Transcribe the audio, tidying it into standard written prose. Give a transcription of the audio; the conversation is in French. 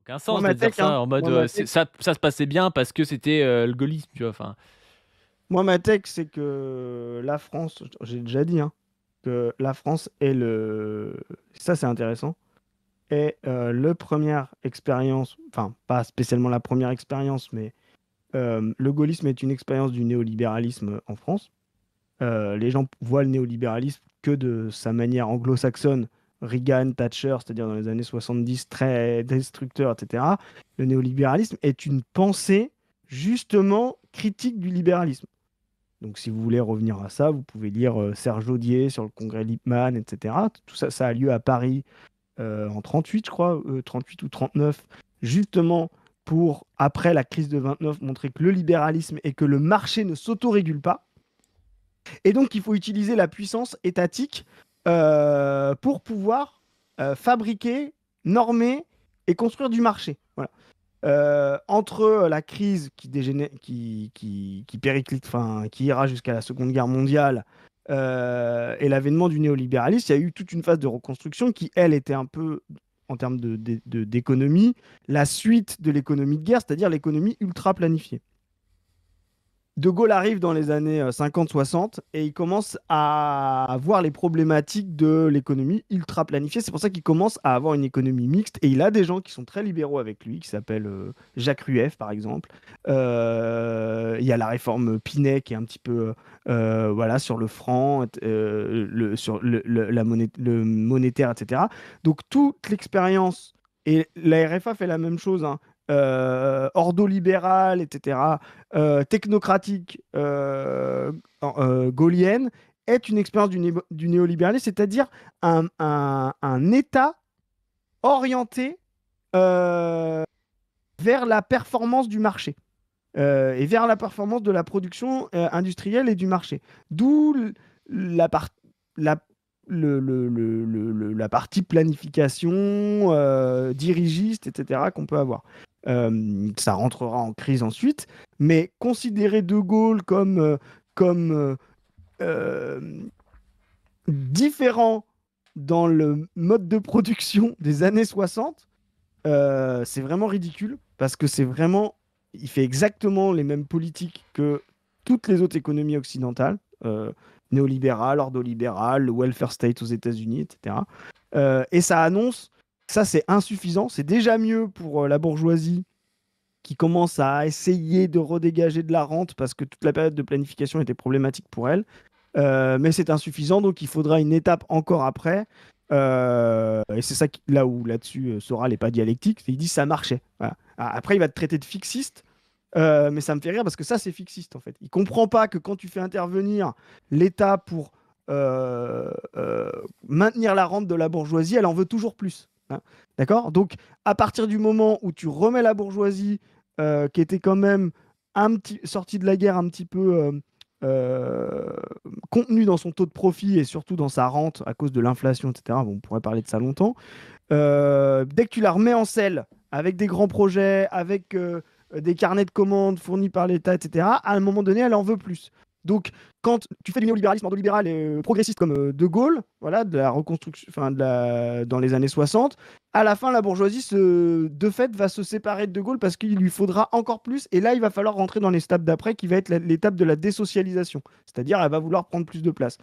aucun Moi, sens de ma dire tech, hein, ça en mode, moi, ma c'est tech, ça se passait bien parce que c'était, le gaullisme, tu vois? Enfin, c'est que la France, j'ai déjà dit, hein, que la France est ça c'est intéressant, est le première expérience, enfin pas spécialement la première expérience, mais le gaullisme est une expérience du néolibéralisme en France. Les gens voient le néolibéralisme que de sa manière anglo-saxonne, Reagan, Thatcher, c'est-à-dire dans les années 70, très destructeur, etc. Le néolibéralisme est une pensée justement critique du libéralisme. Donc si vous voulez revenir à ça, vous pouvez lire Serge Audier sur le congrès Lippmann, etc. Tout ça, ça a lieu à Paris en 38, je crois, 38 ou 39, justement pour, après la crise de 29, montrer que le libéralisme et que le marché ne s'autorégule pas. Et donc, il faut utiliser la puissance étatique pour pouvoir fabriquer, normer et construire du marché. Voilà. Entre la crise qui périclite, enfin, qui ira jusqu'à la Seconde Guerre mondiale et l'avènement du néolibéralisme, il y a eu toute une phase de reconstruction qui, elle, était un peu, en termes d'économie, la suite de l'économie de guerre, c'est-à-dire l'économie ultra planifiée. De Gaulle arrive dans les années 50-60 et il commence à voir les problématiques de l'économie ultra planifiée. C'est pour ça qu'il commence à avoir une économie mixte et il a des gens qui sont très libéraux avec lui, qui s'appellent Jacques Rueff par exemple. Il y a la réforme Pinet qui est un petit peu voilà, sur le franc, sur la monnaie, le monétaire, etc. Donc toute l'expérience, et la RFA fait la même chose, hein, ordo-libéral, etc., technocratique gaulienne, est une expérience du néolibéralisme, c'est-à-dire un État orienté euh, vers la performance du marché et vers la performance de la production industrielle et du marché. D'où la, par- la, la partie planification dirigiste, etc., qu'on peut avoir. Ça rentrera en crise ensuite, mais considérer De Gaulle comme euh, différent dans le mode de production des années 60, c'est vraiment ridicule parce que c'est vraiment, il fait exactement les mêmes politiques que toutes les autres économies occidentales, néolibérales, ordolibérales, le welfare state aux États-Unis, etc. Et ça annonce, ça c'est insuffisant, c'est déjà mieux pour la bourgeoisie qui commence à essayer de redégager de la rente parce que toute la période de planification était problématique pour elle. Mais c'est insuffisant, donc il faudra une étape encore après. Et c'est ça là où là-dessus Soral n'est pas dialectique. Il dit ça marchait. Voilà. Après, il va te traiter de fixiste, mais ça me fait rire parce que ça, c'est fixiste en fait. Il comprend pas que quand tu fais intervenir l'État pour maintenir la rente de la bourgeoisie, elle en veut toujours plus. Hein. D'accord? Donc, à partir du moment où tu remets la bourgeoisie, qui était quand même sortie de la guerre un petit peu euh, contenue dans son taux de profit et surtout dans sa rente à cause de l'inflation, etc. Bon, on pourrait parler de ça longtemps. Dès que tu la remets en selle avec des grands projets, avec des carnets de commandes fournis par l'État, etc., à un moment donné, elle en veut plus. Donc, quand tu fais du néolibéralisme ordolibéral et progressiste comme De Gaulle, voilà, de la reconstruction, enfin, dans les années 60, à la fin, la bourgeoisie, de fait, va se séparer de De Gaulle parce qu'il lui faudra encore plus. Et là, il va falloir rentrer dans les étapes d'après, qui va être l'étape de la désocialisation. C'est-à-dire, elle va vouloir prendre plus de place.